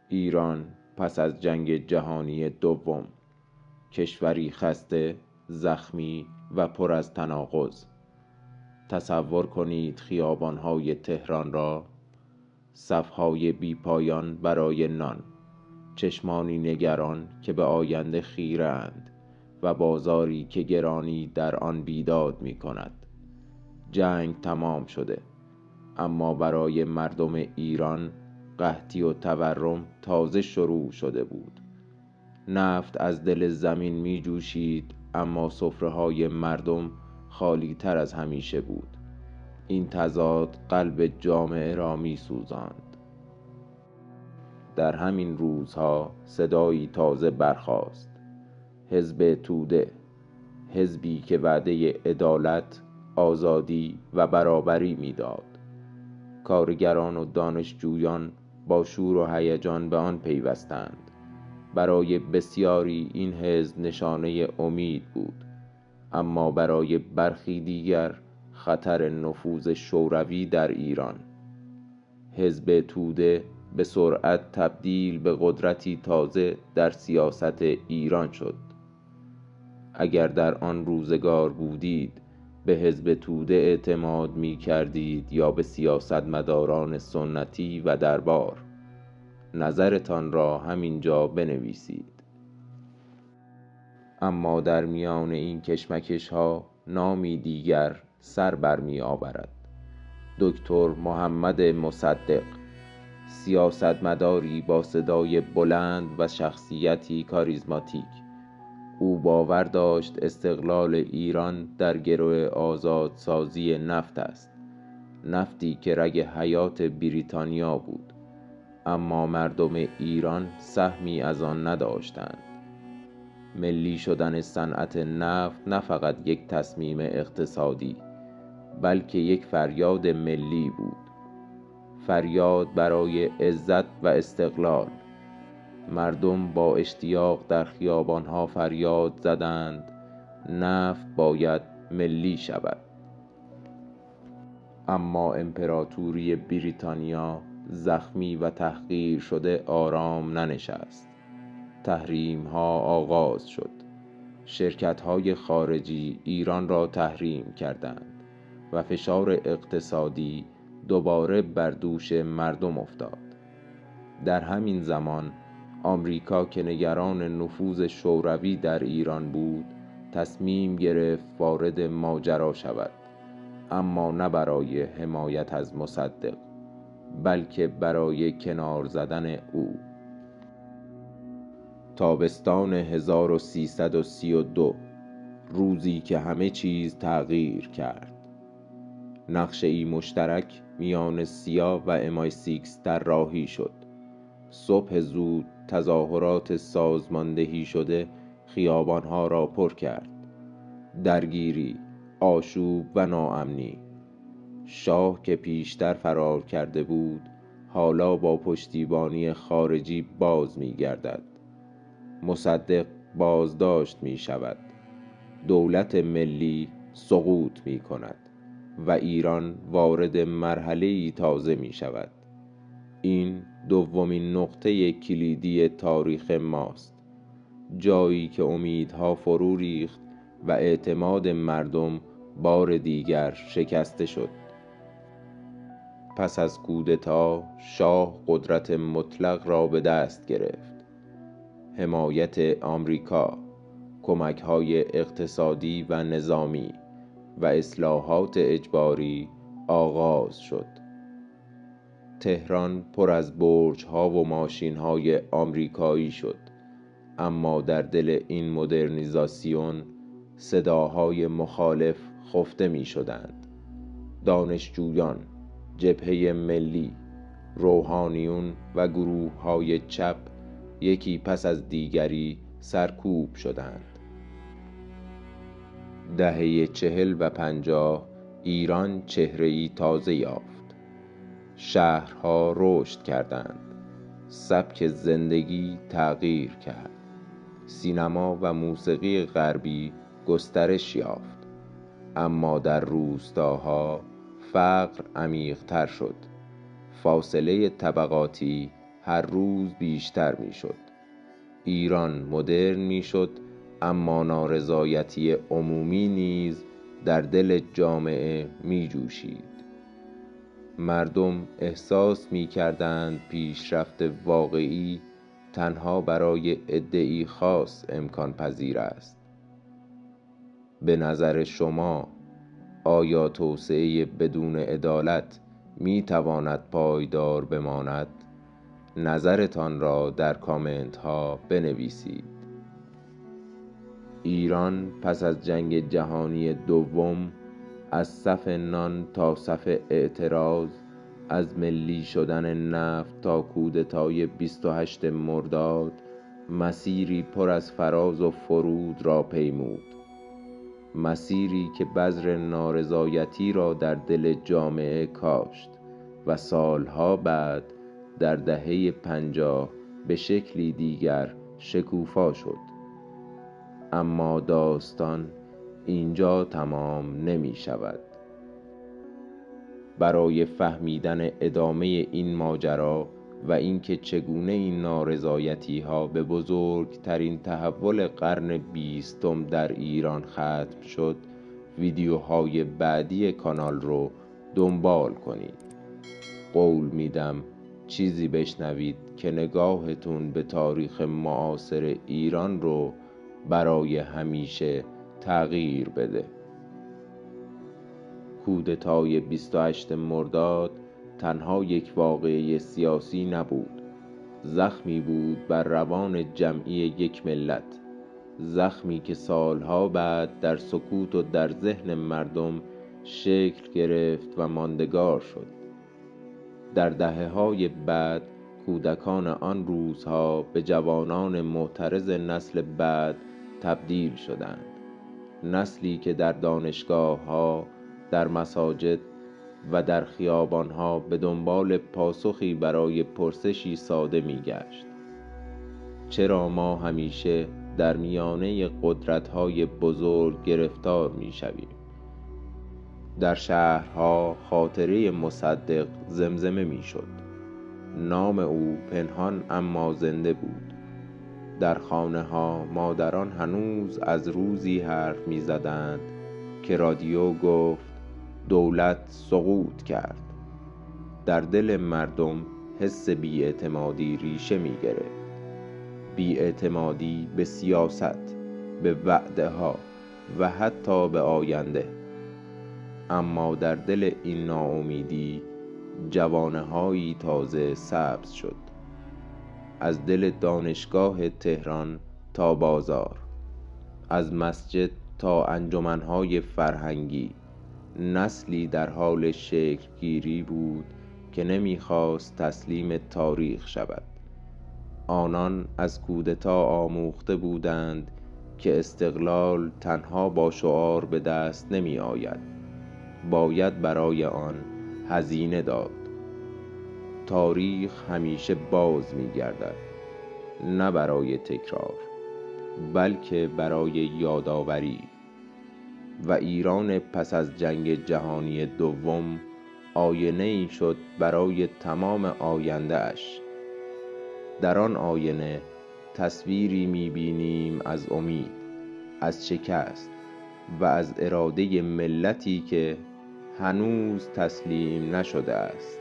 ایران پس از جنگ جهانی دوم، کشوری خسته، زخمی و پر از تناقض. تصور کنید خیابان‌های تهران را، صف‌های بی پایان برای نان، چشمانی نگران که به آینده خیره‌اند و بازاری که گرانی در آن بیداد می کند. جنگ تمام شده، اما برای مردم ایران قحطی و تورم تازه شروع شده بود. نفت از دل زمین می جوشید، اما سفره‌های مردم خالی تر از همیشه بود. این تضاد قلب جامعه را می سوزاند. در همین روزها صدایی تازه برخاست: حزب توده، حزبی که وعده عدالت، آزادی و برابری میداد. کارگران و دانشجویان با شور و هیجان به آن پیوستند. برای بسیاری این حزب نشانه امید بود، اما برای برخی دیگر خطر نفوذ شوروی در ایران. حزب توده به سرعت تبدیل به قدرتی تازه در سیاست ایران شد. اگر در آن روزگار بودید، به حزب توده اعتماد می کردید یا به سیاستمداران سنتی و دربار؟ نظرتان را همینجا بنویسید. اما در میان این کشمکش ها نامی دیگر سر برمی آورد: دکتر محمد مصدق، سیاستمداری با صدای بلند و شخصیتی کاریزماتیک. او باور داشت استقلال ایران در گرو آزادسازی نفت است، نفتی که رگ حیات بریتانیا بود، اما مردم ایران سهمی از آن نداشتند. ملی شدن صنعت نفت نه فقط یک تصمیم اقتصادی، بلکه یک فریاد ملی بود، فریاد برای عزت و استقلال. مردم با اشتیاق در خیابانها فریاد زدند: نفت باید ملی شود. اما امپراتوری بریتانیا زخمی و تحقیر شده آرام ننشست. تحریم ها آغاز شد. شرکت های خارجی ایران را تحریم کردند و فشار اقتصادی دوباره بر دوش مردم افتاد. در همین زمان آمریکا که نگران نفوذ شوروی در ایران بود، تصمیم گرفت وارد ماجرا شود، اما نه برای حمایت از مصدق، بلکه برای کنار زدن او. تابستان 1332، روزی که همه چیز تغییر کرد. نقشه‌ای مشترک میان سیا و MI6 طراحی شد. صبح زود تظاهرات سازماندهی شده خیابانها را پر کرد. درگیری، آشوب و ناامنی. شاه که پیشتر فرار کرده بود، حالا با پشتیبانی خارجی باز می گردد. مصدق بازداشت می شود. دولت ملی سقوط می کند و ایران وارد مرحله‌ای تازه می شود. این دومین نقطه کلیدی تاریخ ماست، جایی که امیدها فرو ریخت و اعتماد مردم بار دیگر شکسته شد. پس از کودتا شاه قدرت مطلق را به دست گرفت. حمایت آمریکا، کمک‌های اقتصادی و نظامی و اصلاحات اجباری آغاز شد. تهران پر از برج‌ها و ماشین‌های آمریکایی شد، اما در دل این مدرنیزاسیون صداهای مخالف خفته می‌شدند. دانشجویان، جبهه ملی، روحانیون و گروه‌های چپ یکی پس از دیگری سرکوب شدند. دهه 40 و 50 ایران چهره‌ای تازه یافت. شهرها رشد کردند. سبک زندگی تغییر کرد. سینما و موسیقی غربی گسترش یافت. اما در روستاها فقر عمیق‌تر شد. فاصله طبقاتی هر روز بیشتر میشد. ایران مدرن میشد، اما نارضایتی عمومی نیز در دل جامعه می جوشید. مردم احساس می کردند پیشرفت واقعی تنها برای عده‌ای خاص امکان پذیر است. به نظر شما آیا توسعه بدون عدالت می تواند پایدار بماند؟ نظرتان را در کامنت ها بنویسید. ایران پس از جنگ جهانی دوم از صف نان تا صف اعتراض، از ملی شدن نفت تا کودتای 28 مرداد، مسیری پر از فراز و فرود را پیمود. مسیری که بذر نارضایتی را در دل جامعه کاشت و سالها بعد در دهه 50 به شکلی دیگر شکوفا شد. اما داستان اینجا تمام نمی شود. برای فهمیدن ادامه این ماجرا و اینکه چگونه این نارضایتی ها به بزرگترین تحول قرن 20 در ایران ختم شد، ویدیوهای بعدی کانال رو دنبال کنید. قول میدم چیزی بشنوید که نگاهتون به تاریخ معاصر ایران رو برای همیشه تغییر بده. کودتای 28 مرداد تنها یک واقعه سیاسی نبود، زخمی بود بر روان جمعی یک ملت، زخمی که سالها بعد در سکوت و در ذهن مردم شکل گرفت و ماندگار شد. در دهه‌های بعد کودکان آن روزها به جوانان معترض نسل بعد تبدیل شدند، نسلی که در دانشگاه‌ها، در مساجد و در خیابان‌ها به دنبال پاسخی برای پرسشی ساده می‌گشت: چرا ما همیشه در میانه قدرت‌های بزرگ گرفتار می‌شویم؟ در شهرها خاطره مصدق زمزمه می‌شد. نام او پنهان اما زنده بود. در خانه‌ها مادران هنوز از روزی حرف می‌زدند که رادیو گفت دولت سقوط کرد. در دل مردم حس بی‌اعتمادی ریشه می‌گرفت. بی‌اعتمادی به سیاست، به وعده‌ها و حتی به آینده. اما در دل این ناامیدی جوانه‌هایی تازه سبز شد. از دل دانشگاه تهران تا بازار، از مسجد تا انجمن‌های فرهنگی، نسلی در حال شکل گیری بود که نمی‌خواست تسلیم تاریخ شود. آنان از کودتا آموخته بودند که استقلال تنها با شعار به دست نمی آید، باید برای آن هزینه داد. تاریخ همیشه باز می گردد، نه برای تکرار بلکه برای یادآوری. و ایران پس از جنگ جهانی دوم آینه‌ای شد برای تمام آینده اش. در آن آینه تصویری می‌بینیم از امید، از شکست و از اراده ملتی که هنوز تسلیم نشده است.